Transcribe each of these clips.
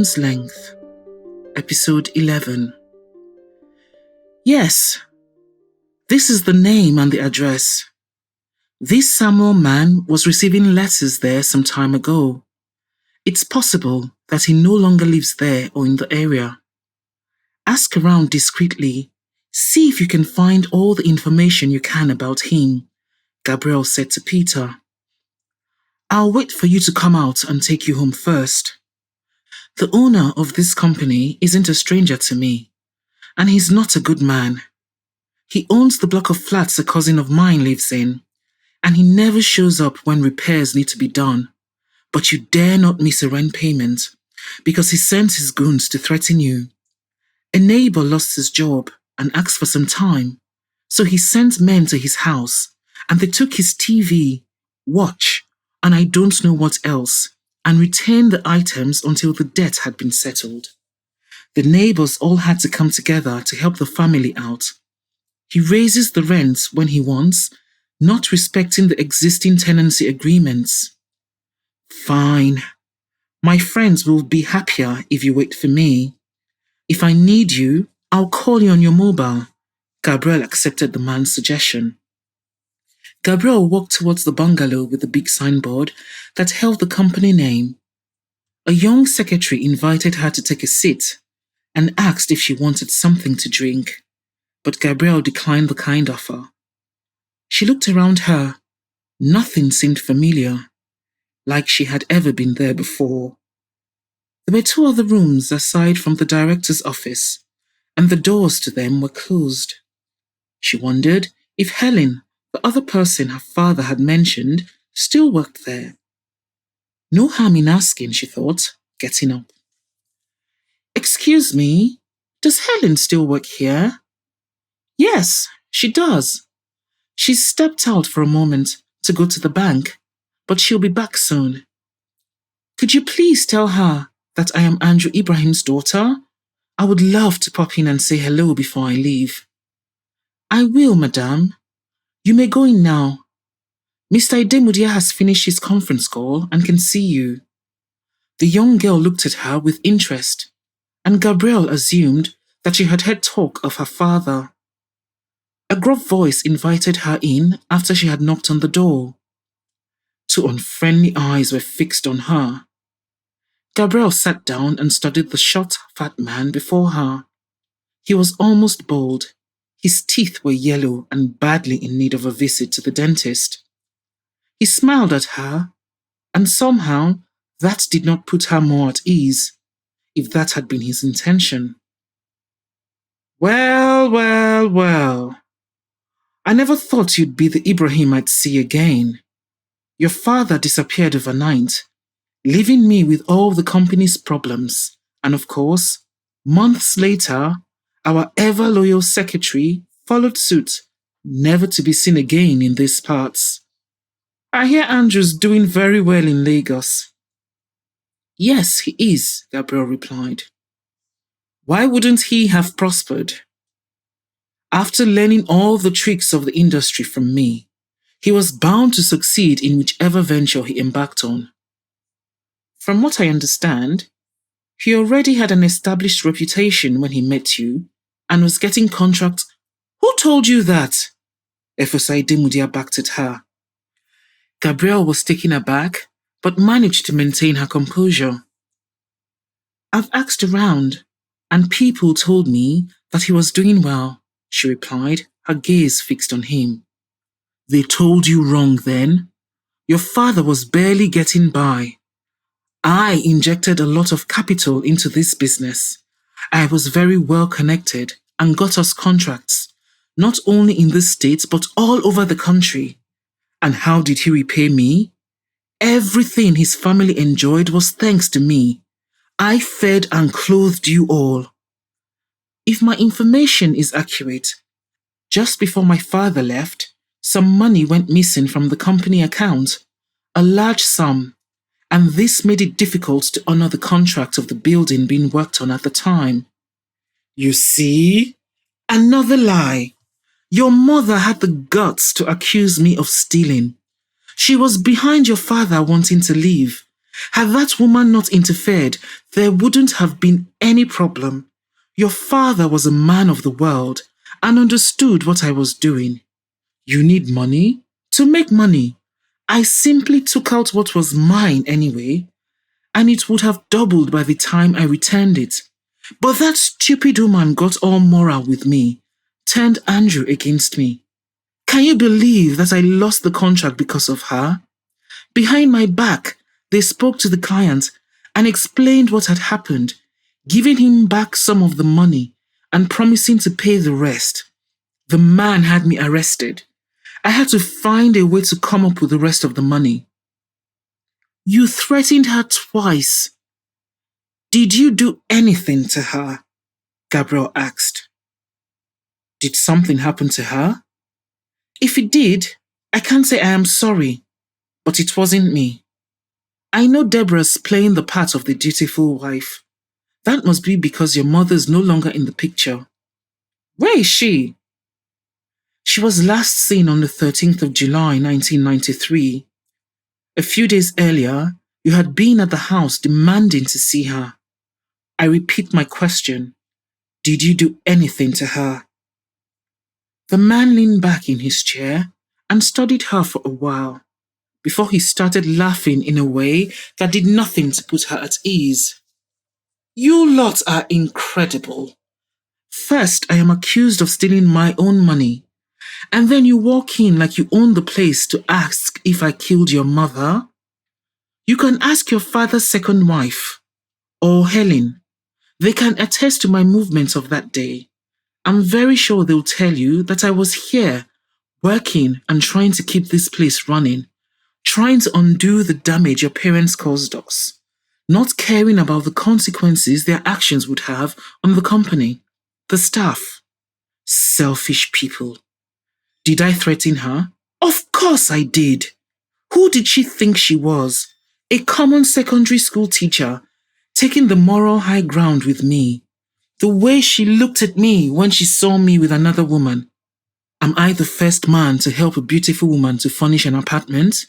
Arm's Length, Episode 11. Yes, this is the name and the address. This Samuel man was receiving letters there some time ago. It's possible that he no longer lives there or in the area. Ask around discreetly. See if you can find all the information you can about him, Gabrielle said to Peter. I'll wait for you to come out and take you home first. The owner of this company isn't a stranger to me, and he's not a good man. He owns the block of flats a cousin of mine lives in, and he never shows up when repairs need to be done. But you dare not miss a rent payment, because he sent his goons to threaten you. A neighbor lost his job and asked for some time, so he sent men to his house, and they took his TV, watch, and I don't know what else, and retained the items until the debt had been settled. The neighbors all had to come together to help the family out. He raises the rent when he wants, not respecting the existing tenancy agreements. Fine. My friends will be happier if you wait for me. If I need you, I'll call you on your mobile. Gabrielle accepted the man's suggestion. Gabrielle walked towards the bungalow with the big signboard that held the company name. A young secretary invited her to take a seat and asked if she wanted something to drink, but Gabrielle declined the kind offer. She looked around her. Nothing seemed familiar, like she had ever been there before. There were two other rooms aside from the director's office, and the doors to them were closed. She wondered if Helen, the other person her father had mentioned, still worked there. No harm in asking, she thought, getting up. Excuse me, does Helen still work here? Yes, she does. She stepped out for a moment to go to the bank, but she'll be back soon. Could you please tell her that I am Andrew Ibrahim's daughter? I would love to pop in and say hello before I leave. I will, madame. You may go in now. Mr. Idemudia has finished his conference call and can see you. The young girl looked at her with interest, and Gabrielle assumed that she had heard talk of her father. A gruff voice invited her in after she had knocked on the door. Two unfriendly eyes were fixed on her. Gabrielle sat down and studied the short, fat man before her. He was almost bald. His teeth were yellow and badly in need of a visit to the dentist. He smiled at her, and somehow that did not put her more at ease, if that had been his intention. Well. I never thought you'd be the Ibrahim I'd see again. Your father disappeared overnight, leaving me with all the company's problems, and of course, months later, our ever-loyal secretary followed suit, never to be seen again in these parts. I hear Andrew's doing very well in Lagos. Yes, he is, Gabrielle replied. Why wouldn't he have prospered? After learning all the tricks of the industry from me, he was bound to succeed in whichever venture he embarked on. From what I understand, he already had an established reputation when he met you and was getting contracts. Who told you that? Efosai Demudia backed at her. Gabrielle was taken aback, but managed to maintain her composure. I've asked around, and people told me that he was doing well, she replied, her gaze fixed on him. They told you wrong then. Your father was barely getting by. I injected a lot of capital into this business. I was very well connected and got us contracts, not only in this state but all over the country. And how did he repay me? Everything his family enjoyed was thanks to me. I fed and clothed you all. If my information is accurate, just before my father left, some money went missing from the company account, a large sum, and this made it difficult to honor the contract of the building being worked on at the time. You see? Another lie. Your mother had the guts to accuse me of stealing. She was behind your father wanting to leave, Had that woman not interfered, there wouldn't have been any problem. Your father was a man of the world and understood what I was doing. You need money? To make money. I simply took out what was mine anyway, and it would have doubled by the time I returned it. But that stupid woman got all moral with me, turned Andrew against me. Can you believe that I lost the contract because of her? Behind my back, they spoke to the client and explained what had happened, giving him back some of the money and promising to pay the rest. The man had me arrested. I had to find a way to come up with the rest of the money. You threatened her twice. Did you do anything to her? Gabrielle asked. Did something happen to her? If it did, I can't say I am sorry, but it wasn't me. I know Deborah's playing the part of the dutiful wife. That must be because your mother is no longer in the picture. Where is she? She was last seen on the 13th of July 1993. A few days earlier, you had been at the house demanding to see her. I repeat my question. Did you do anything to her? The man leaned back in his chair and studied her for a while before he started laughing in a way that did nothing to put her at ease. You lot are incredible. First, I am accused of stealing my own money, and then you walk in like you own the place to ask if I killed your mother. You can ask your father's second wife, or Helen. They can attest to my movements of that day. I'm very sure they'll tell you that I was here, working and trying to keep this place running, trying to undo the damage your parents caused us, not caring about the consequences their actions would have on the company, the staff. Selfish people. Did I threaten her? Of course I did. Who did she think she was? A common secondary school teacher, taking the moral high ground with me. The way she looked at me when she saw me with another woman. Am I the first man to help a beautiful woman to furnish an apartment?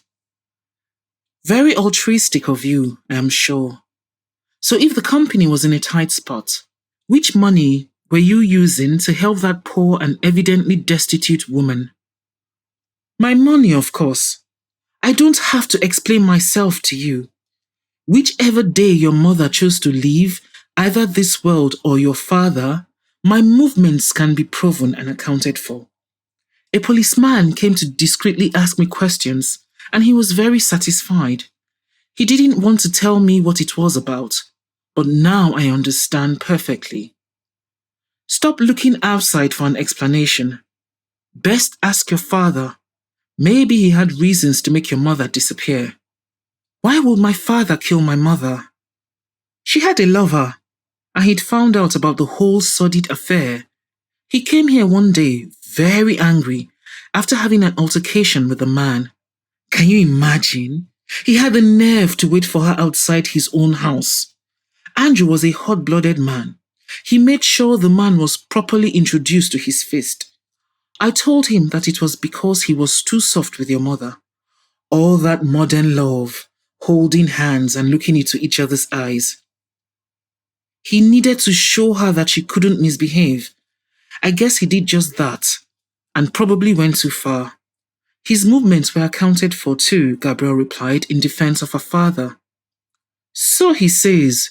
Very altruistic of you, I am sure. So if the company was in a tight spot, which money were you using to help that poor and evidently destitute woman? My money, of course. I don't have to explain myself to you. Whichever day your mother chose to leave, either this world or your father, my movements can be proven and accounted for. A policeman came to discreetly ask me questions, and he was very satisfied. He didn't want to tell me what it was about, but now I understand perfectly. Stop looking outside for an explanation. Best ask your father. Maybe he had reasons to make your mother disappear. Why would my father kill my mother? She had a lover, and he'd found out about the whole sordid affair. He came here one day, very angry, after having an altercation with a man. Can you imagine? He had the nerve to wait for her outside his own house. Andrew was a hot-blooded man. He made sure the man was properly introduced to his fist. I told him that it was because he was too soft with your mother. All that modern love, holding hands and looking into each other's eyes. He needed to show her that she couldn't misbehave. I guess he did just that, and probably went too far. His movements were accounted for too, Gabrielle replied in defense of her father. So he says,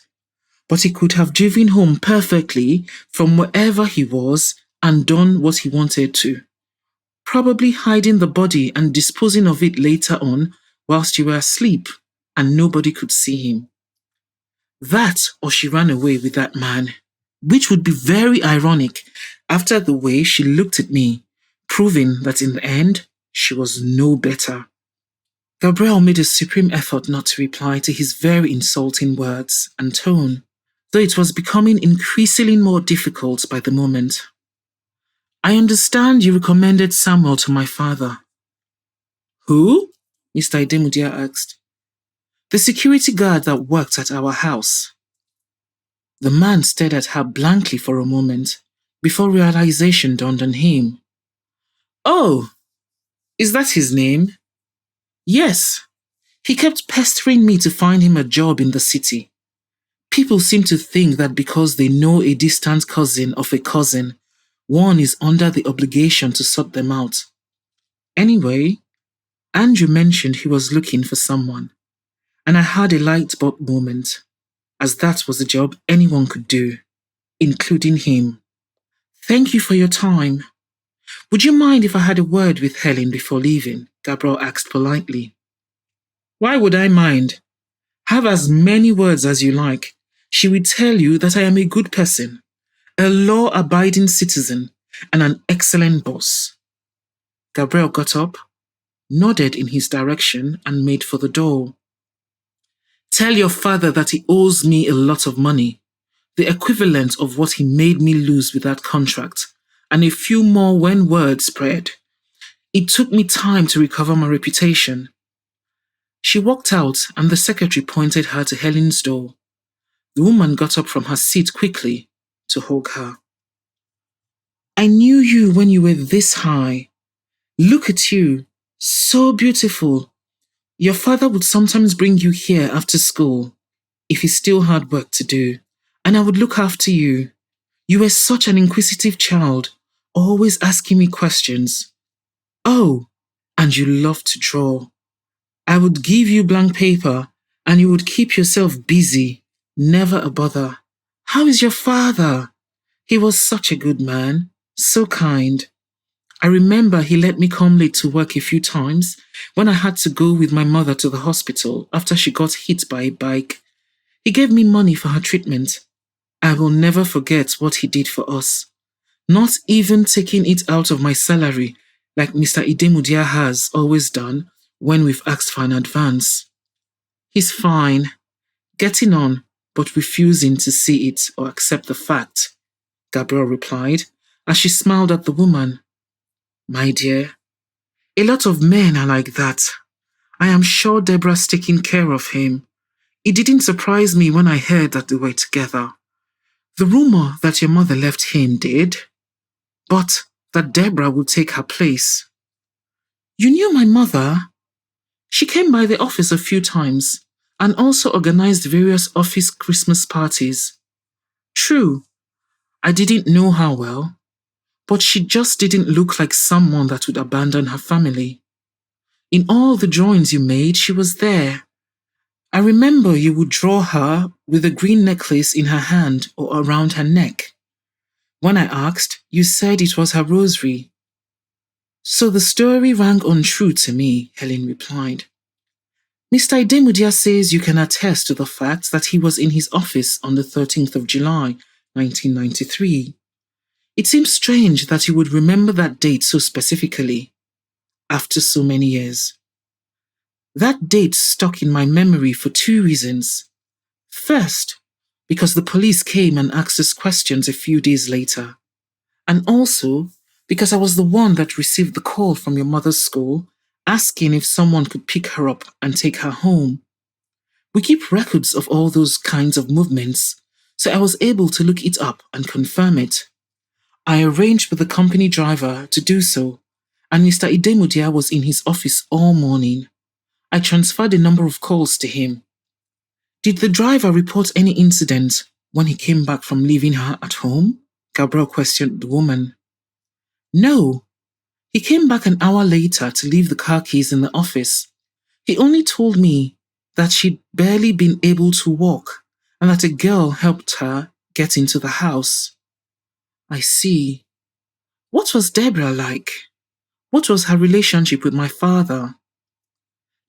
but he could have driven home perfectly from wherever he was and done what he wanted to. Probably hiding the body and disposing of it later on whilst you were asleep and nobody could see him. That or she ran away with that man, which would be very ironic after the way she looked at me, proving that in the end, she was no better. Gabrielle made a supreme effort not to reply to his very insulting words and tone, though it was becoming increasingly more difficult by the moment. I understand you recommended Samuel to my father. Who? Mr. Idemudia asked. The security guard that worked at our house. The man stared at her blankly for a moment, before realization dawned on him. Oh, is that his name? Yes. He kept pestering me to find him a job in the city. People seem to think that because they know a distant cousin of a cousin, one is under the obligation to sort them out. Anyway, Andrew mentioned he was looking for someone, and I had a light bulb moment, as that was a job anyone could do, including him. Thank you for your time. Would you mind if I had a word with Helen before leaving? Gabrielle asked politely. Why would I mind? Have as many words as you like. She will tell you that I am a good person, a law-abiding citizen, and an excellent boss. Gabrielle got up, nodded in his direction, and made for the door. Tell your father that he owes me a lot of money, the equivalent of what he made me lose with that contract, and a few more when word spread. It took me time to recover my reputation. She walked out, and the secretary pointed her to Helen's door. The woman got up from her seat quickly to hug her. I knew you when you were this high. Look at you, so beautiful. Your father would sometimes bring you here after school, if he still had work to do, and I would look after you. You were such an inquisitive child, always asking me questions. Oh, and you loved to draw. I would give you blank paper, and you would keep yourself busy, never a bother. How is your father? He was such a good man, so kind. I remember he let me come late to work a few times when I had to go with my mother to the hospital after she got hit by a bike. He gave me money for her treatment. I will never forget what he did for us. Not even taking it out of my salary like Mr. Idemudia has always done when we've asked for an advance. He's fine, getting on, but refusing to see it or accept the fact, Gabrielle replied as she smiled at the woman. My dear, a lot of men are like that. I am sure Deborah's taking care of him. It didn't surprise me when I heard that they were together. The rumor that your mother left him did, but that Deborah would take her place. You knew my mother? She came by the office a few times and also organized various office Christmas parties. True, I didn't know her well, but she just didn't look like someone that would abandon her family. In all the drawings you made, she was there. I remember you would draw her with a green necklace in her hand or around her neck. When I asked, you said it was her rosary. So the story rang untrue to me, Helen replied. Mr. Idemudia says you can attest to the fact that he was in his office on the 13th of July, 1993. It seems strange that you would remember that date so specifically, after so many years. That date stuck in my memory for two reasons. First, because the police came and asked us questions a few days later, and also because I was the one that received the call from your mother's school asking if someone could pick her up and take her home. We keep records of all those kinds of movements, so I was able to look it up and confirm it. I arranged with the company driver to do so, and Mr. Idemudia was in his office all morning. I transferred a number of calls to him. Did the driver report any incident when he came back from leaving her at home? Gabrielle questioned the woman. No. He came back an hour later to leave the car keys in the office. He only told me that she'd barely been able to walk and that a girl helped her get into the house. I see. What was Deborah like? What was her relationship with my father?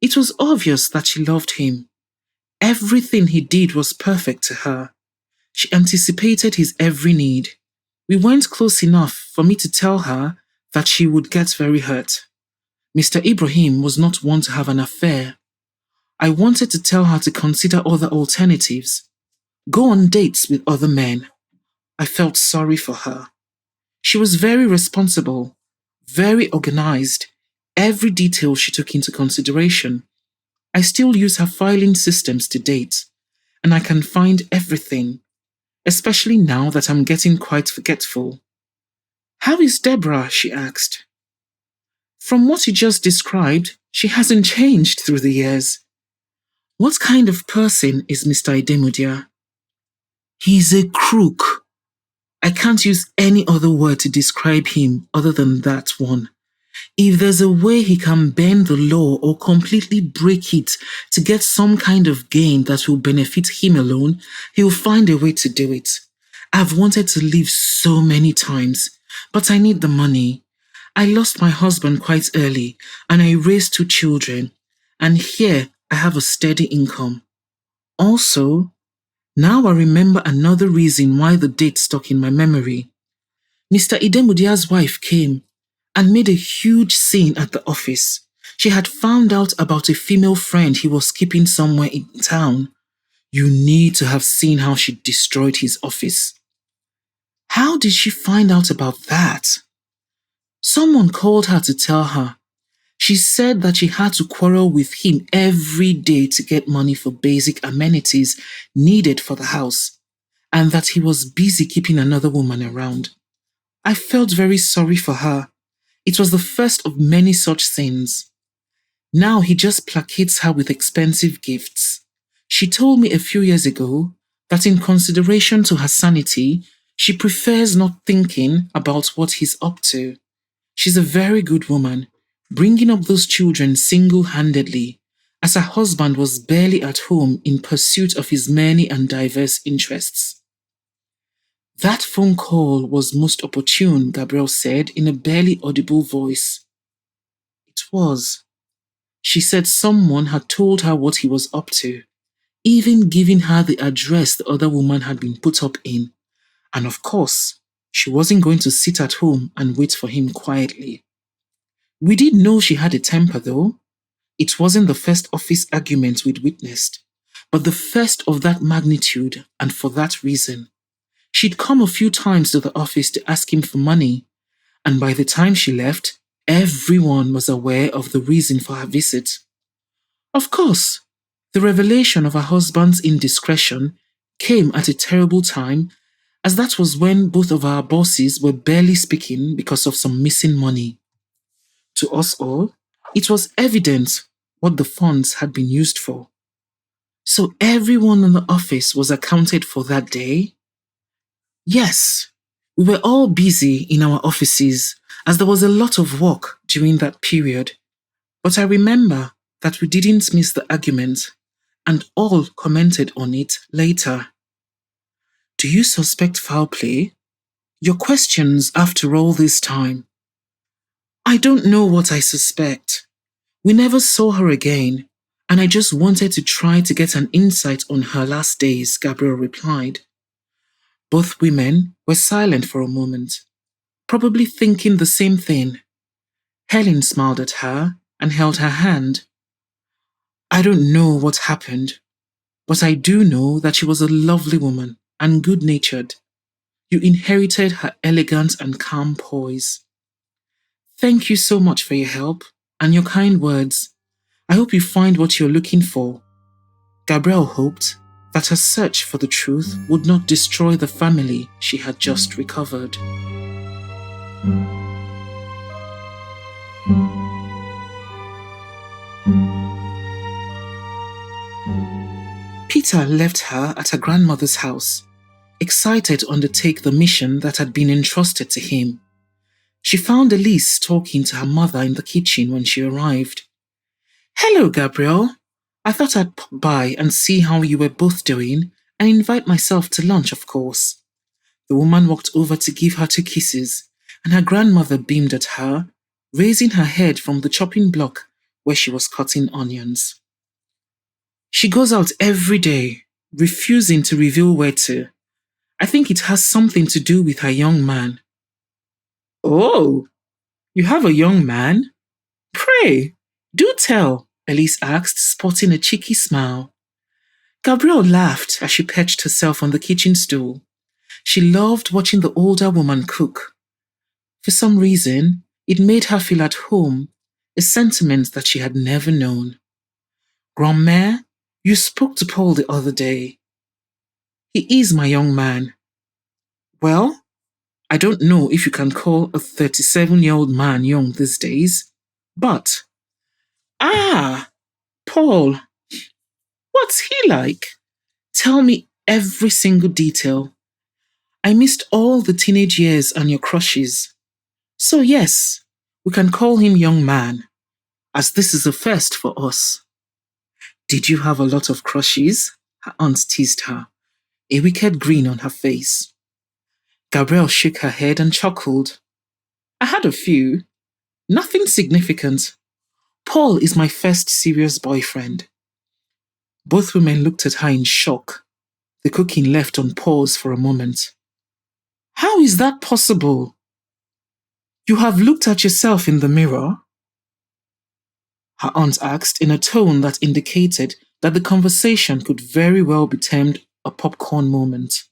It was obvious that she loved him. Everything he did was perfect to her. She anticipated his every need. We weren't close enough for me to tell her that she would get very hurt. Mr. Ibrahim was not one to have an affair. I wanted to tell her to consider other alternatives, go on dates with other men. I felt sorry for her. She was very responsible, very organized. Every detail she took into consideration. I still use her filing systems to date, and I can find everything, especially now that I'm getting quite forgetful. How is Deborah? She asked. From what you just described, she hasn't changed through the years. What kind of person is Mr. Idemudia? He's a crook. I can't use any other word to describe him other than that one. If there's a way he can bend the law or completely break it to get some kind of gain that will benefit him alone, he'll find a way to do it. I've wanted to leave so many times, but I need the money. I lost my husband quite early and I raised 2 children, and here I have a steady income. Also, now I remember another reason why the date stuck in my memory. Mr. Idemudia's wife came and made a huge scene at the office. She had found out about a female friend he was keeping somewhere in town. You need to have seen how she destroyed his office. How did she find out about that? Someone called her to tell her. She said that she had to quarrel with him every day to get money for basic amenities needed for the house, and that he was busy keeping another woman around. I felt very sorry for her. It was the first of many such sins. Now he just placates her with expensive gifts. She told me a few years ago that in consideration to her sanity, she prefers not thinking about what he's up to. She's a very good woman, bringing up those children single-handedly, as her husband was barely at home in pursuit of his many and diverse interests. That phone call was most opportune, Gabrielle said in a barely audible voice. It was. She said someone had told her what he was up to, even giving her the address the other woman had been put up in. And of course, she wasn't going to sit at home and wait for him quietly. We did know she had a temper though. It wasn't the first office argument we'd witnessed, but the first of that magnitude, and for that reason. She'd come a few times to the office to ask him for money, and by the time she left, everyone was aware of the reason for her visit. Of course, the revelation of her husband's indiscretion came at a terrible time, as that was when both of our bosses were barely speaking because of some missing money. To us all, it was evident what the funds had been used for. So everyone in the office was accounted for that day? Yes, we were all busy in our offices as there was a lot of work during that period. But I remember that we didn't miss the argument and all commented on it later. Do you suspect foul play? Your questions after all this time. I don't know what I suspect. We never saw her again, and I just wanted to try to get an insight on her last days, Gabrielle replied. Both women were silent for a moment, probably thinking the same thing. Helen smiled at her and held her hand. I don't know what happened, but I do know that she was a lovely woman and good-natured. You inherited her elegant and calm poise. Thank you so much for your help and your kind words. I hope you find what you're looking for. Gabrielle hoped that her search for the truth would not destroy the family she had just recovered. Peter left her at her grandmother's house, excited to undertake the mission that had been entrusted to him. She found Elise talking to her mother in the kitchen when she arrived. Hello, Gabrielle. I thought I'd pop by and see how you were both doing and invite myself to lunch, of course. The woman walked over to give her 2 kisses, and her grandmother beamed at her, raising her head from the chopping block where she was cutting onions. She goes out every day, refusing to reveal where to. I think it has something to do with her young man. Oh, you have a young man? Pray, do tell, Elise asked, sporting a cheeky smile. Gabrielle laughed as she perched herself on the kitchen stool. She loved watching the older woman cook. For some reason, it made her feel at home, a sentiment that she had never known. Grandmère, you spoke to Paul the other day. He is my young man. Well, I don't know if you can call a 37-year-old man young these days, but... Ah, Paul. What's he like? Tell me every single detail. I missed all the teenage years and your crushes. So yes, we can call him young man, as this is a first for us. Did you have a lot of crushes? Her aunt teased her, a wicked grin on her face. Gabrielle shook her head and chuckled. I had a few. Nothing significant. Paul is my first serious boyfriend. Both women looked at her in shock, the cooking left on pause for a moment. How is that possible? You have looked at yourself in the mirror? Her aunt asked in a tone that indicated that the conversation could very well be termed a popcorn moment.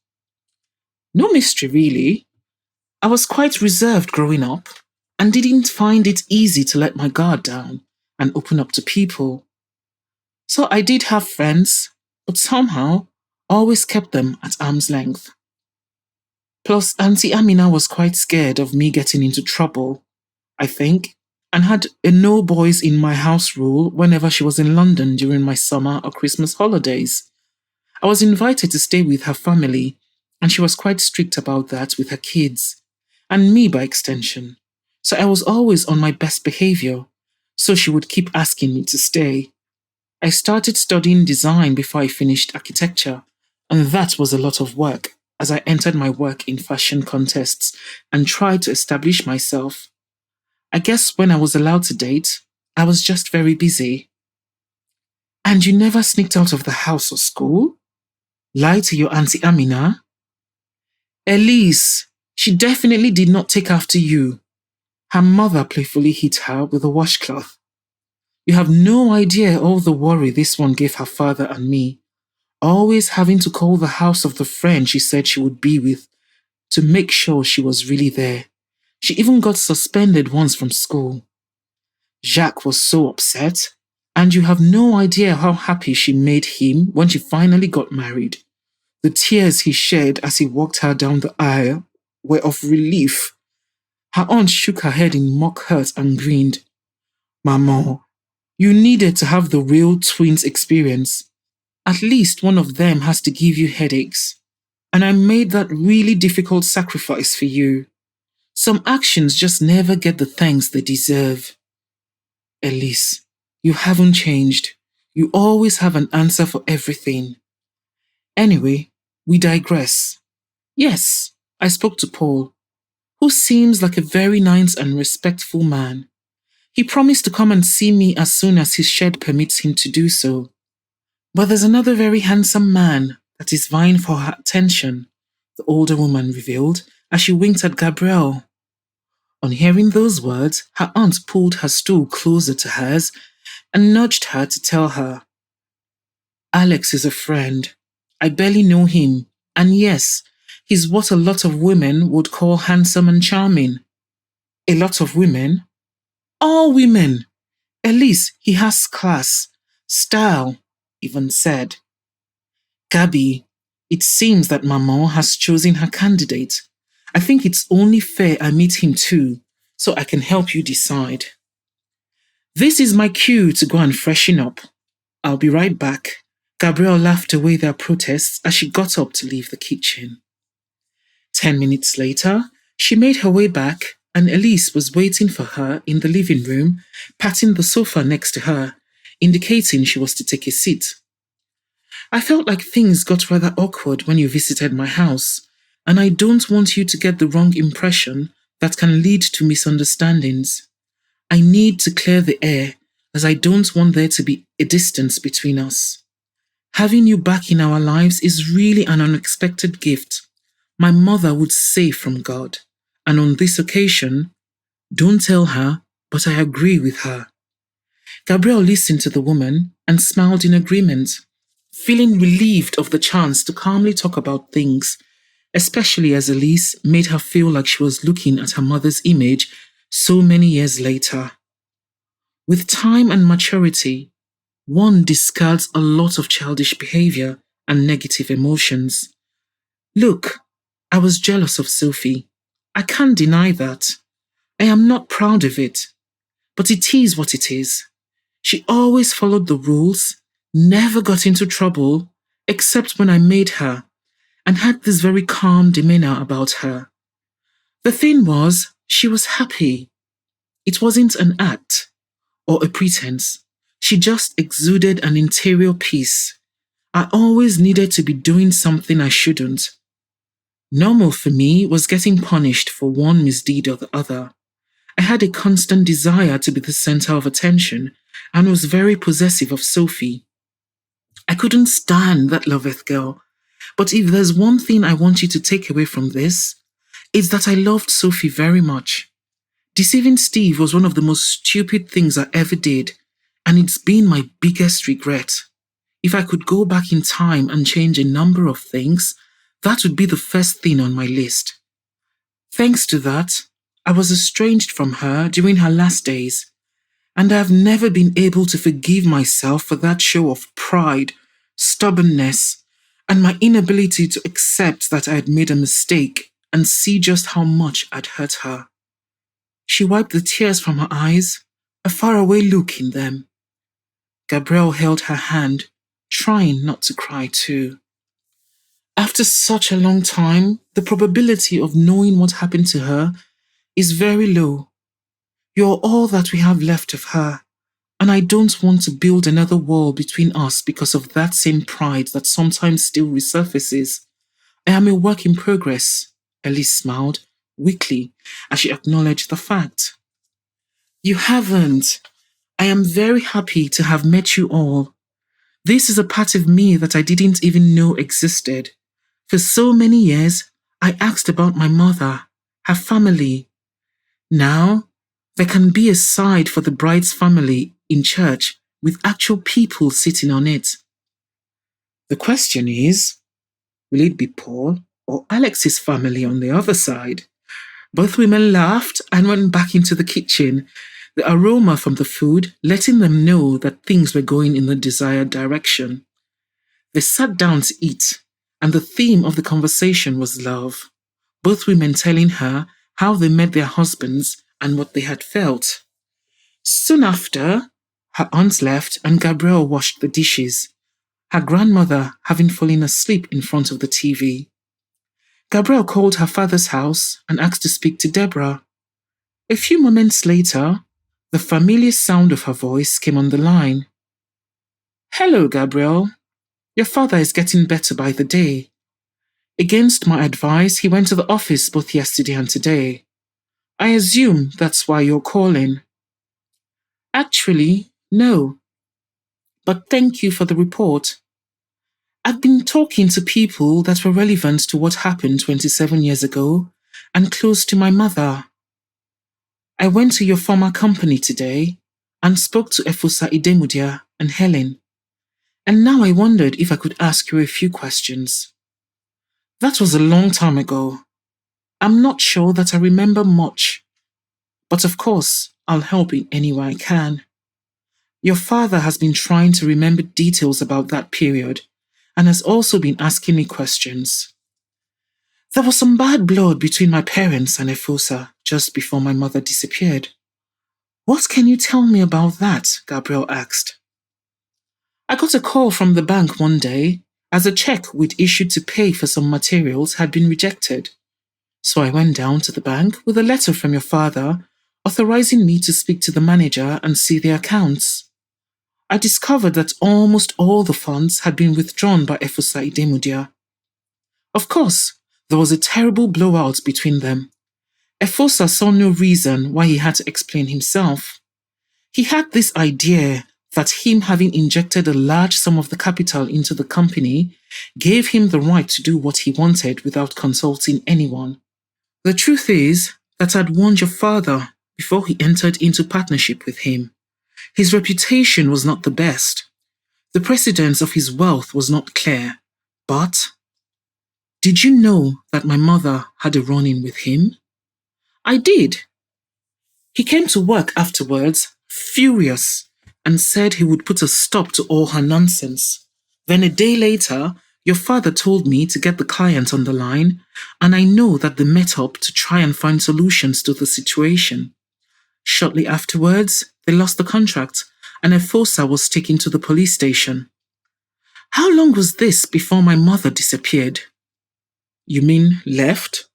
No mystery, really. I was quite reserved growing up and didn't find it easy to let my guard down and open up to people. So I did have friends, but somehow always kept them at arm's length. Plus, Auntie Amina was quite scared of me getting into trouble, I think, and had a no boys in my house rule whenever she was in London during my summer or Christmas holidays. I was invited to stay with her family, and she was quite strict about that with her kids, and me by extension. So I was always on my best behavior, so she would keep asking me to stay. I started studying design before I finished architecture, and that was a lot of work as I entered my work in fashion contests and tried to establish myself. I guess when I was allowed to date, I was just very busy. And you never sneaked out of the house or school? Lied to your Auntie Amina? Elise, she definitely did not take after you. Her mother playfully hit her with a washcloth. You have no idea all the worry this one gave her father and me, always having to call the house of the friend she said she would be with to make sure she was really there. She even got suspended once from school. Jacques was so upset, and you have no idea how happy she made him when she finally got married. The tears he shed as he walked her down the aisle were of relief. Her aunt shook her head in mock hurt and grinned. Maman, you needed to have the real twins experience. At least one of them has to give you headaches. And I made that really difficult sacrifice for you. Some actions just never get the thanks they deserve. Elise, you haven't changed. You always have an answer for everything. Anyway, we digress. Yes, I spoke to Paul, who seems like a very nice and respectful man. He promised to come and see me as soon as his shed permits him to do so. But there's another very handsome man that is vying for her attention, the older woman revealed as she winked at Gabrielle. On hearing those words, her aunt pulled her stool closer to hers and nudged her to tell her, Alex is a friend. I barely know him, and yes, he's what a lot of women would call handsome and charming. A lot of women? All women! At least he has class, style, even said. Gabby, it seems that Maman has chosen her candidate. I think it's only fair I meet him too, so I can help you decide. This is my cue to go and freshen up. I'll be right back. Gabrielle laughed away their protests as she got up to leave the kitchen. 10 minutes later, she made her way back and Elise was waiting for her in the living room, patting the sofa next to her, indicating she was to take a seat. I felt like things got rather awkward when you visited my house, and I don't want you to get the wrong impression that can lead to misunderstandings. I need to clear the air, as I don't want there to be a distance between us. Having you back in our lives is really an unexpected gift. My mother would say from God, and on this occasion, don't tell her, but I agree with her. Gabrielle listened to the woman and smiled in agreement, feeling relieved of the chance to calmly talk about things, especially as Elise made her feel like she was looking at her mother's image so many years later. With time and maturity, one discards a lot of childish behavior and negative emotions. Look, I was jealous of Sophie. I can't deny that. I am not proud of it. But it is what it is. She always followed the rules, never got into trouble except when I made her, and had this very calm demeanor about her. The thing was, she was happy. It wasn't an act or a pretense. She just exuded an interior peace. I always needed to be doing something I shouldn't. Normal for me was getting punished for one misdeed or the other. I had a constant desire to be the center of attention and was very possessive of Sophie. I couldn't stand that Loveth girl, but if there's one thing I want you to take away from this, it's that I loved Sophie very much. Deceiving Steve was one of the most stupid things I ever did, and it's been my biggest regret. If I could go back in time and change a number of things, that would be the first thing on my list. Thanks to that, I was estranged from her during her last days, and I have never been able to forgive myself for that show of pride, stubbornness, and my inability to accept that I had made a mistake and see just how much I'd hurt her. She wiped the tears from her eyes, a faraway look in them. Gabrielle held her hand, trying not to cry too. After such a long time, the probability of knowing what happened to her is very low. You're all that we have left of her, and I don't want to build another wall between us because of that same pride that sometimes still resurfaces. I am a work in progress, Elise smiled weakly as she acknowledged the fact. You haven't. I am very happy to have met you all. This is a part of me that I didn't even know existed. For so many years, I asked about my mother, her family. Now, there can be a side for the bride's family in church with actual people sitting on it. The question is, will it be Paul or Alex's family on the other side? Both women laughed and went back into the kitchen, the aroma from the food letting them know that things were going in the desired direction. They sat down to eat, and the theme of the conversation was love, both women telling her how they met their husbands and what they had felt. Soon after, her aunt left and Gabrielle washed the dishes, her grandmother having fallen asleep in front of the TV. Gabrielle called her father's house and asked to speak to Deborah. A few moments later, the familiar sound of her voice came on the line. Hello, Gabrielle. Your father is getting better by the day. Against my advice, he went to the office both yesterday and today. I assume that's why you're calling. Actually, no. But thank you for the report. I've been talking to people that were relevant to what happened 27 years ago and close to my mother. I went to your former company today and spoke to Efosa Idemudia and Helen, and now I wondered if I could ask you a few questions. That was a long time ago. I'm not sure that I remember much, but of course, I'll help in any way I can. Your father has been trying to remember details about that period and has also been asking me questions. There was some bad blood between my parents and Efosa just before my mother disappeared. What can you tell me about that? Gabrielle asked. I got a call from the bank one day as a check we'd issued to pay for some materials had been rejected. So I went down to the bank with a letter from your father authorizing me to speak to the manager and see the accounts. I discovered that almost all the funds had been withdrawn by Efosa Idemudia. Of course, there was a terrible blowout between them. Efosa saw no reason why he had to explain himself. He had this idea that him having injected a large sum of the capital into the company gave him the right to do what he wanted without consulting anyone. The truth is that I'd warned your father before he entered into partnership with him. His reputation was not the best. The precedence of his wealth was not clear. But did you know that my mother had a run-in with him? I did. He came to work afterwards, furious, and said he would put a stop to all her nonsense. Then a day later, your father told me to get the client on the line, and I know that they met up to try and find solutions to the situation. Shortly afterwards, they lost the contract, and Efosa was taken to the police station. How long was this before my mother disappeared? You mean left?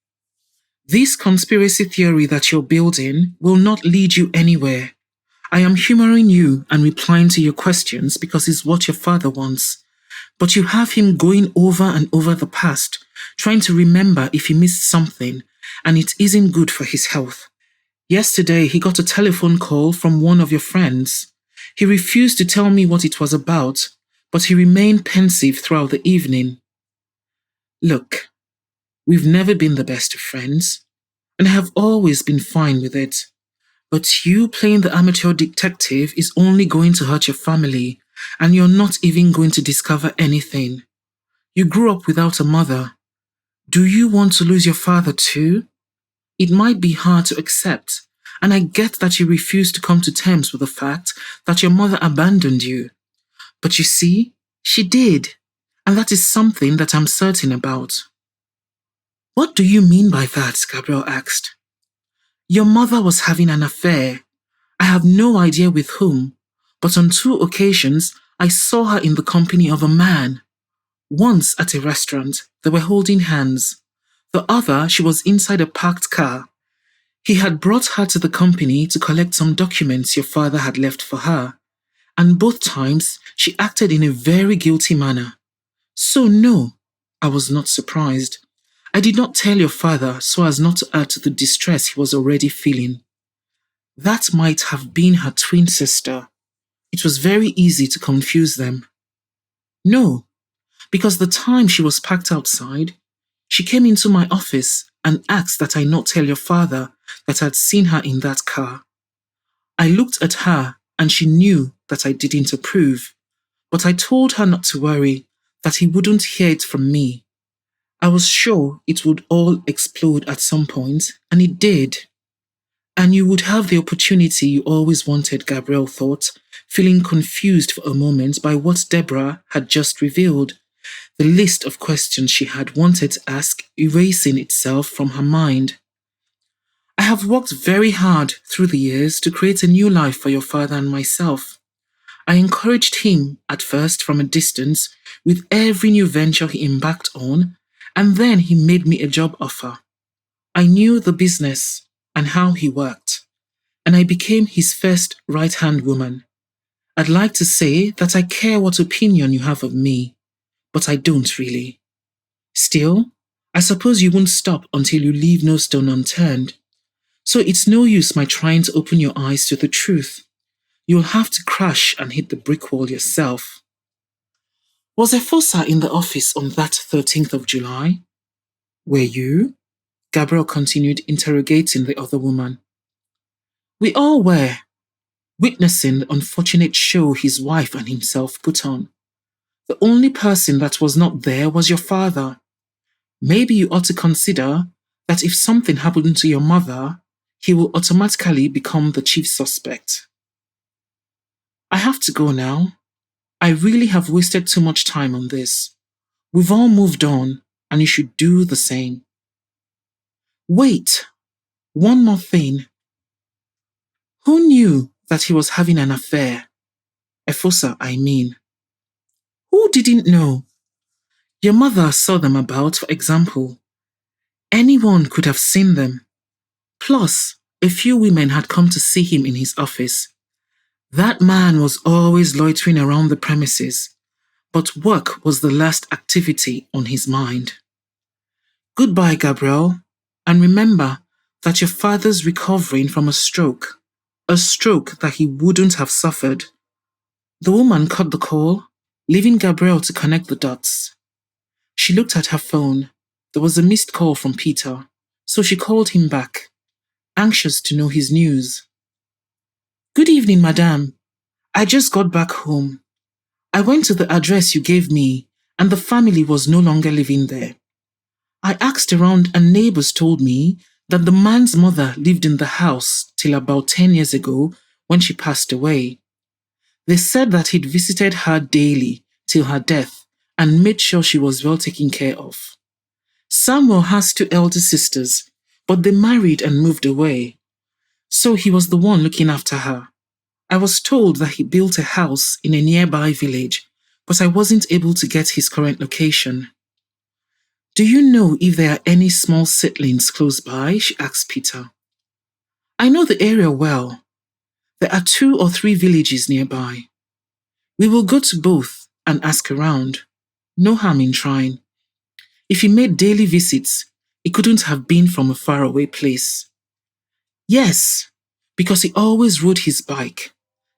This conspiracy theory that you're building will not lead you anywhere. I am humoring you and replying to your questions because it's what your father wants. But you have him going over and over the past, trying to remember if he missed something, and it isn't good for his health. Yesterday, he got a telephone call from one of your friends. He refused to tell me what it was about, but he remained pensive throughout the evening. Look, we've never been the best of friends, and I have always been fine with it. But you playing the amateur detective is only going to hurt your family, and you're not even going to discover anything. You grew up without a mother. Do you want to lose your father too? It might be hard to accept, and I get that you refuse to come to terms with the fact that your mother abandoned you. But you see, she did, and that is something that I'm certain about. What do you mean by that? Gabrielle asked. Your mother was having an affair. I have no idea with whom, but on 2 occasions I saw her in the company of a man. Once at a restaurant, they were holding hands. The other, she was inside a parked car. He had brought her to the company to collect some documents your father had left for her, and both times she acted in a very guilty manner. So no, I was not surprised. I did not tell your father so as not to add to the distress he was already feeling. That might have been her twin sister. It was very easy to confuse them. No, because the time she was parked outside, she came into my office and asked that I not tell your father that I'd seen her in that car. I looked at her and she knew that I didn't approve, but I told her not to worry, that he wouldn't hear it from me. I was sure it would all explode at some point, and it did. And you would have the opportunity you always wanted, Gabrielle thought, feeling confused for a moment by what Deborah had just revealed. The list of questions she had wanted to ask erasing itself from her mind. I have worked very hard through the years to create a new life for your father and myself. I encouraged him at first from a distance with every new venture he embarked on, and then he made me a job offer. I knew the business and how he worked, and I became his first right-hand woman. I'd like to say that I care what opinion you have of me, but I don't really. Still, I suppose you won't stop until you leave no stone unturned. So it's no use my trying to open your eyes to the truth. You'll have to crash and hit the brick wall yourself. Was Efosa in the office on that 13th of July? Were you? Gabrielle continued interrogating the other woman. We all were, witnessing the unfortunate show his wife and himself put on. The only person that was not there was your father. Maybe you ought to consider that if something happened to your mother, he will automatically become the chief suspect. I have to go now. I really have wasted too much time on this. We've all moved on, and you should do the same. Wait, one more thing. Who knew that he was having an affair? Efosa, I mean. Who didn't know? Your mother saw them about, for example. Anyone could have seen them. Plus, a few women had come to see him in his office. That man was always loitering around the premises, but work was the last activity on his mind. Goodbye, Gabrielle, and remember that your father's recovering from a stroke that he wouldn't have suffered. The woman cut the call, leaving Gabrielle to connect the dots. She looked at her phone. There was a missed call from Peter, so she called him back, anxious to know his news. Good evening, madame. I just got back home. I went to the address you gave me, and the family was no longer living there. I asked around and neighbors told me that the man's mother lived in the house till about 10 years ago when she passed away. They said that he'd visited her daily till her death and made sure she was well taken care of. Samuel has 2 elder sisters, but they married and moved away. So he was the one looking after her. I was told that he built a house in a nearby village, but I wasn't able to get his current location. Do you know if there are any small settlements close by? She asked Peter. I know the area well. There are 2 or 3 villages nearby. We will go to both and ask around. No harm in trying. If he made daily visits, it couldn't have been from a faraway place. Yes, because he always rode his bike.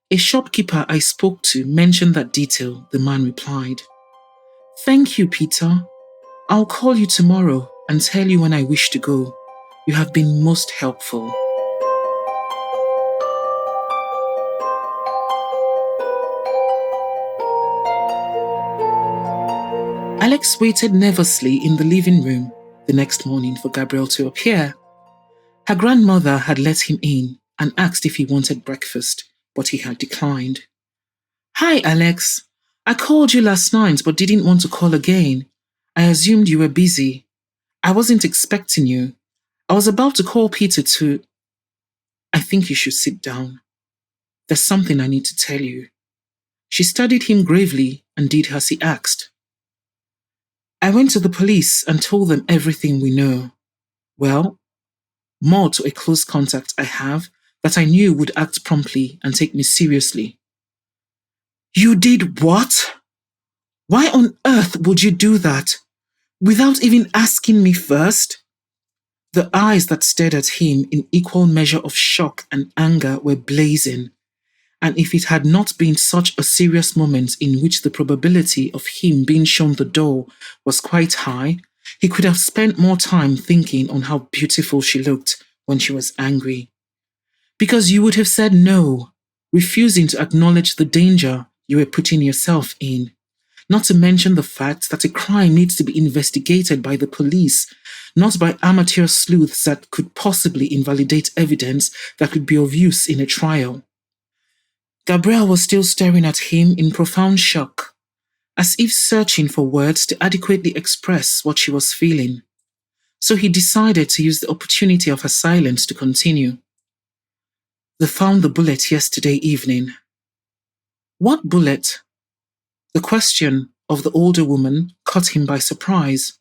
A shopkeeper I spoke to mentioned that detail, the man replied. Thank you, Peter. I'll call you tomorrow and tell you when I wish to go. You have been most helpful. Alex waited nervously in the living room the next morning for Gabrielle to appear. Her grandmother had let him in and asked if he wanted breakfast, but he had declined. Hi, Alex. I called you last night but didn't want to call again. I assumed you were busy. I wasn't expecting you. I was about to call Peter to... I think you should sit down. There's something I need to tell you. She studied him gravely and did as he asked. I went to the police and told them everything we know. Well, more to a close contact I have that I knew would act promptly and take me seriously. You did what? Why on earth would you do that? Without even asking me first? The eyes that stared at him in equal measure of shock and anger were blazing, and if it had not been such a serious moment in which the probability of him being shown the door was quite high, he could have spent more time thinking on how beautiful she looked when she was angry. Because you would have said no, refusing to acknowledge the danger you were putting yourself in. Not to mention the fact that a crime needs to be investigated by the police, not by amateur sleuths that could possibly invalidate evidence that could be of use in a trial. Gabrielle was still staring at him in profound shock, as if searching for words to adequately express what she was feeling. So he decided to use the opportunity of her silence to continue. They found the bullet yesterday evening. What bullet? The question of the older woman caught him by surprise.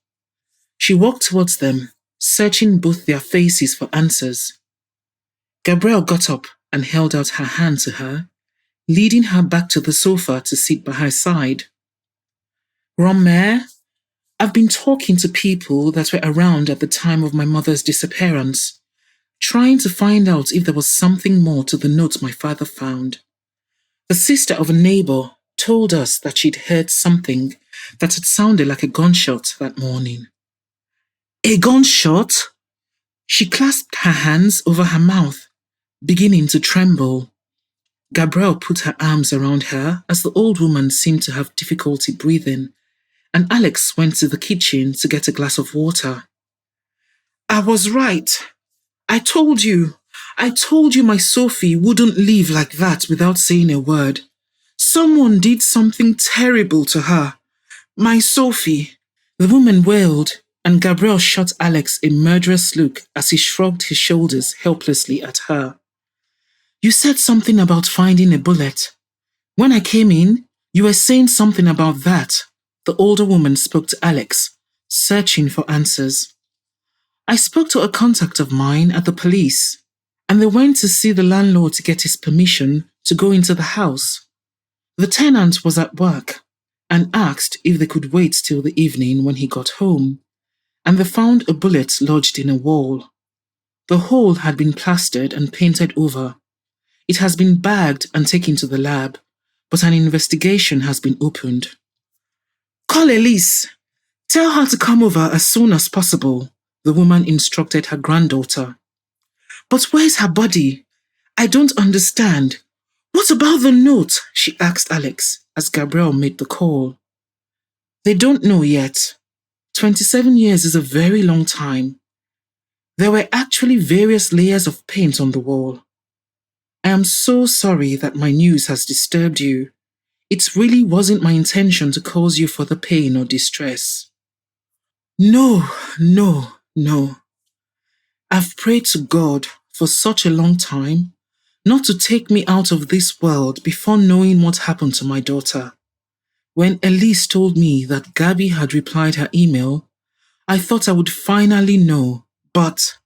She walked towards them, searching both their faces for answers. Gabrielle got up and held out her hand to her, leading her back to the sofa to sit by her side. Romer, I've been talking to people that were around at the time of my mother's disappearance, trying to find out if there was something more to the note my father found. The sister of a neighbor told us that she'd heard something that had sounded like a gunshot that morning. A gunshot? She clasped her hands over her mouth, beginning to tremble. Gabrielle put her arms around her as the old woman seemed to have difficulty breathing, and Alex went to the kitchen to get a glass of water. I was right. I told you my Sophie wouldn't leave like that without saying a word. Someone did something terrible to her. My Sophie. The woman wailed, and Gabrielle shot Alex a murderous look as he shrugged his shoulders helplessly at her. You said something about finding a bullet. When I came in, you were saying something about that. The older woman spoke to Alex, searching for answers. I spoke to a contact of mine at the police, and they went to see the landlord to get his permission to go into the house. The tenant was at work and asked if they could wait till the evening when he got home, and they found a bullet lodged in a wall. The hole had been plastered and painted over. It has been bagged and taken to the lab, but an investigation has been opened. Call Elise. Tell her to come over as soon as possible, the woman instructed her granddaughter. But where's her body? I don't understand. What about the note? She asked Alex as Gabrielle made the call. They don't know yet. 27 years is a very long time. There were actually various layers of paint on the wall. I am so sorry that my news has disturbed you. It really wasn't my intention to cause you further pain or distress. No. I've prayed to God for such a long time not to take me out of this world before knowing what happened to my daughter. When Elise told me that Gabby had replied her email, I thought I would finally know, but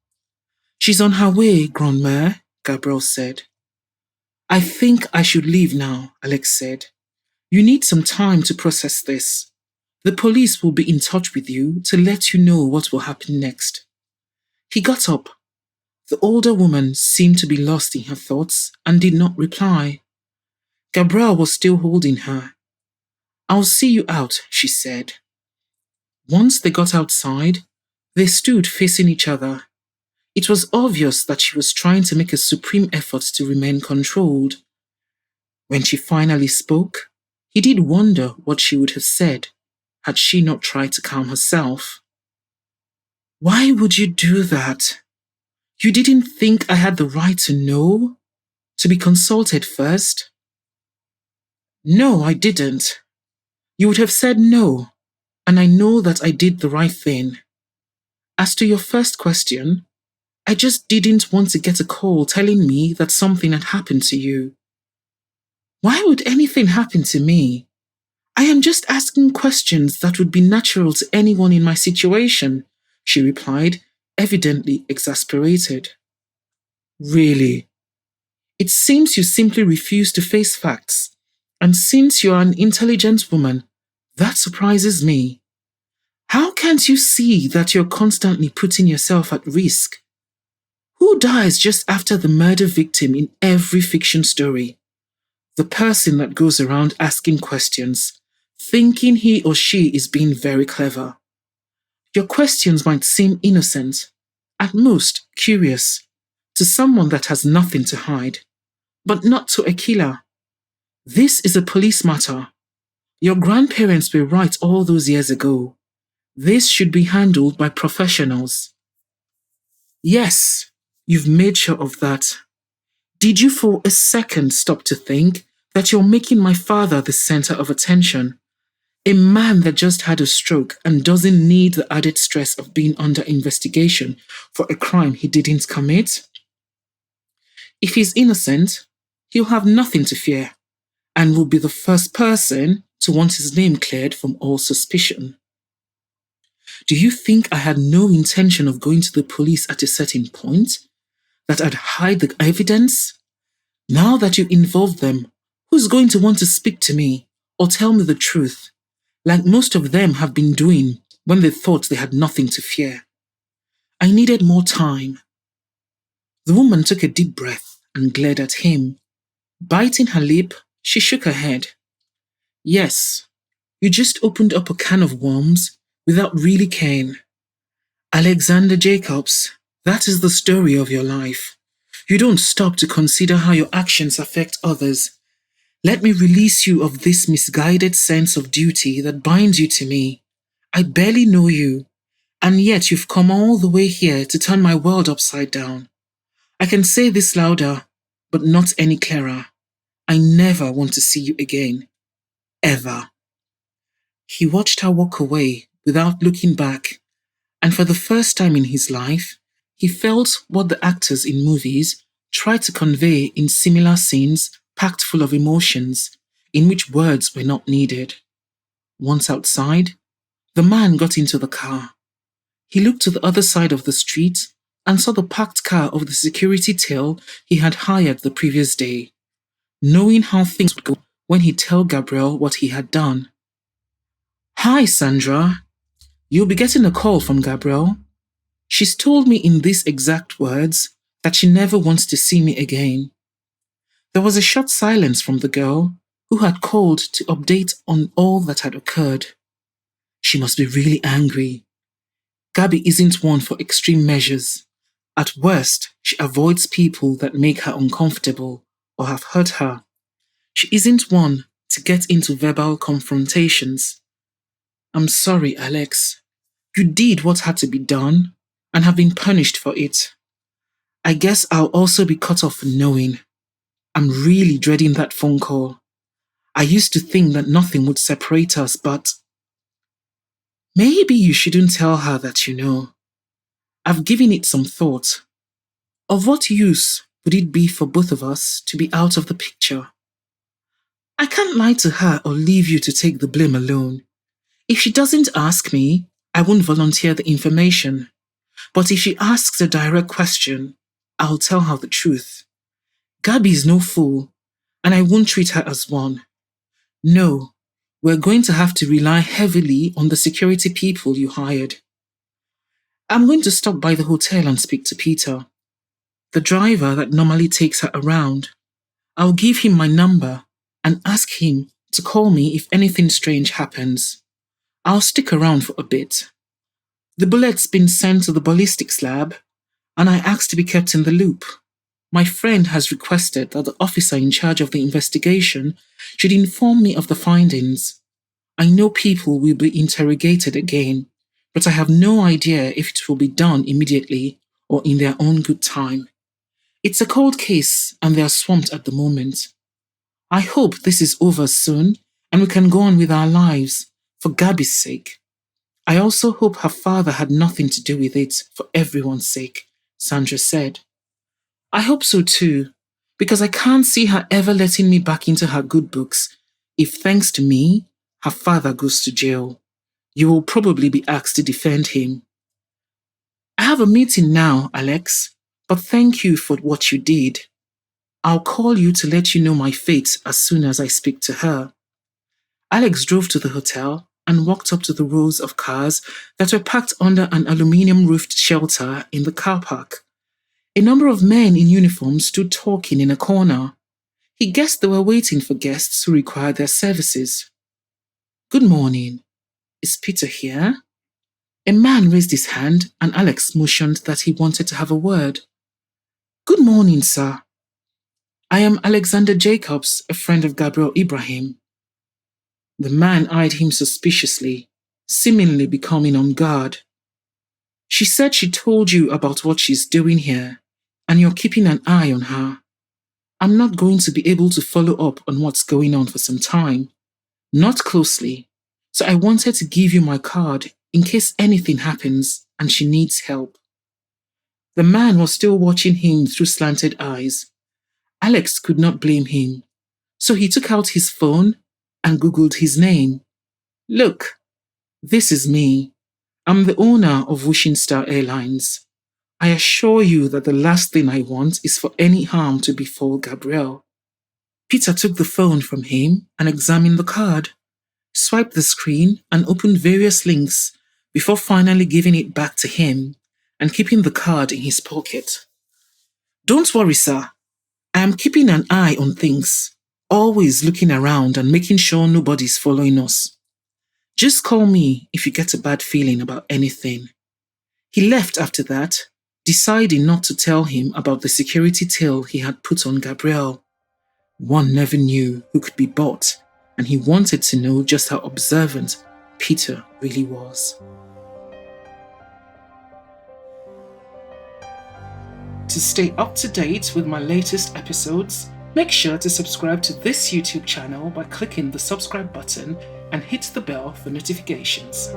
she's on her way, Grandmère, Gabrielle said. I think I should leave now, Alex said. You need some time to process this. The police will be in touch with you to let you know what will happen next. He got up. The older woman seemed to be lost in her thoughts and did not reply. Gabrielle was still holding her. I'll see you out, she said. Once they got outside, they stood facing each other. It was obvious that she was trying to make a supreme effort to remain controlled. When she finally spoke, he did wonder what she would have said had she not tried to calm herself. Why would you do that? You didn't think I had the right to know? To be consulted first? No, I didn't. You would have said no, and I know that I did the right thing. As to your first question, I just didn't want to get a call telling me that something had happened to you. Why would anything happen to me? I am just asking questions that would be natural to anyone in my situation, she replied, evidently exasperated. Really? It seems you simply refuse to face facts, and since you are an intelligent woman, that surprises me. How can't you see that you're constantly putting yourself at risk? Who dies just after the murder victim in every fiction story? The person that goes around asking questions, thinking he or she is being very clever. Your questions might seem innocent, at most curious, to someone that has nothing to hide, but not to a killer. This is a police matter. Your grandparents were right all those years ago. This should be handled by professionals. Yes, you've made sure of that. Did you for a second stop to think that you're making my father the center of attention? A man that just had a stroke and doesn't need the added stress of being under investigation for a crime he didn't commit? If he's innocent, he'll have nothing to fear and will be the first person to want his name cleared from all suspicion. Do you think I had no intention of going to the police at a certain point? That I'd hide the evidence? Now that you've involved them, who's going to want to speak to me or tell me the truth, like most of them have been doing when they thought they had nothing to fear? I needed more time. The woman took a deep breath and glared at him. Biting her lip, she shook her head. Yes, you just opened up a can of worms without really caring. Alexander Jacobs, that is the story of your life. You don't stop to consider how your actions affect others. Let me release you of this misguided sense of duty that binds you to me. I barely know you, and yet you've come all the way here to turn my world upside down. I can say this louder, but not any clearer. I never want to see you again. Ever. He watched her walk away without looking back, and for the first time in his life, he felt what the actors in movies try to convey in similar scenes packed full of emotions, in which words were not needed. Once outside, the man got into the car. He looked to the other side of the street and saw the parked car of the security tail he had hired the previous day, knowing how things would go when he'd tell Gabrielle what he had done. Hi, Sandra. You'll be getting a call from Gabrielle. She's told me in these exact words that she never wants to see me again. There was a short silence from the girl who had called to update on all that had occurred. She must be really angry. Gabby isn't one for extreme measures. At worst, she avoids people that make her uncomfortable or have hurt her. She isn't one to get into verbal confrontations. I'm sorry, Alex. You did what had to be done and have been punished for it. I guess I'll also be cut off for knowing. I'm really dreading that phone call. I used to think that nothing would separate us, but maybe you shouldn't tell her that you know. I've given it some thought. Of what use would it be for both of us to be out of the picture? I can't lie to her or leave you to take the blame alone. If she doesn't ask me, I won't volunteer the information. But if she asks a direct question, I'll tell her the truth. Gabby is no fool, and I won't treat her as one. No, we're going to have to rely heavily on the security people you hired. I'm going to stop by the hotel and speak to Peter, the driver that normally takes her around. I'll give him my number and ask him to call me if anything strange happens. I'll stick around for a bit. The bullet's been sent to the ballistics lab, and I asked to be kept in the loop. My friend has requested that the officer in charge of the investigation should inform me of the findings. I know people will be interrogated again, but I have no idea if it will be done immediately or in their own good time. It's a cold case and they are swamped at the moment. I hope this is over soon and we can go on with our lives, for Gabby's sake. I also hope her father had nothing to do with it, for everyone's sake, Sandra said. I hope so too, because I can't see her ever letting me back into her good books if, thanks to me, her father goes to jail. You will probably be asked to defend him. I have a meeting now, Alex, but thank you for what you did. I'll call you to let you know my fate as soon as I speak to her. Alex drove to the hotel and walked up to the rows of cars that were parked under an aluminium-roofed shelter in the car park. A number of men in uniform stood talking in a corner. He guessed they were waiting for guests who required their services. Good morning. Is Peter here? A man raised his hand and Alex motioned that he wanted to have a word. Good morning, sir. I am Alexander Jacobs, a friend of Gabrielle Ibrahim. The man eyed him suspiciously, seemingly becoming on guard. She said she told you about what she's doing here, and you're keeping an eye on her. I'm not going to be able to follow up on what's going on for some time. Not closely, so I wanted to give you my card in case anything happens and she needs help. The man was still watching him through slanted eyes. Alex could not blame him, so he took out his phone and Googled his name. Look, this is me. I'm the owner of Wishing Star Airlines. I assure you that the last thing I want is for any harm to befall Gabrielle. Peter took the phone from him and examined the card, swiped the screen and opened various links before finally giving it back to him and keeping the card in his pocket. Don't worry, sir. I am keeping an eye on things, always looking around and making sure nobody's following us. Just call me if you get a bad feeling about anything. He left after that, deciding not to tell him about the security tale he had put on Gabrielle. One never knew who could be bought, and he wanted to know just how observant Peter really was. To stay up to date with my latest episodes, make sure to subscribe to this YouTube channel by clicking the subscribe button and hit the bell for notifications.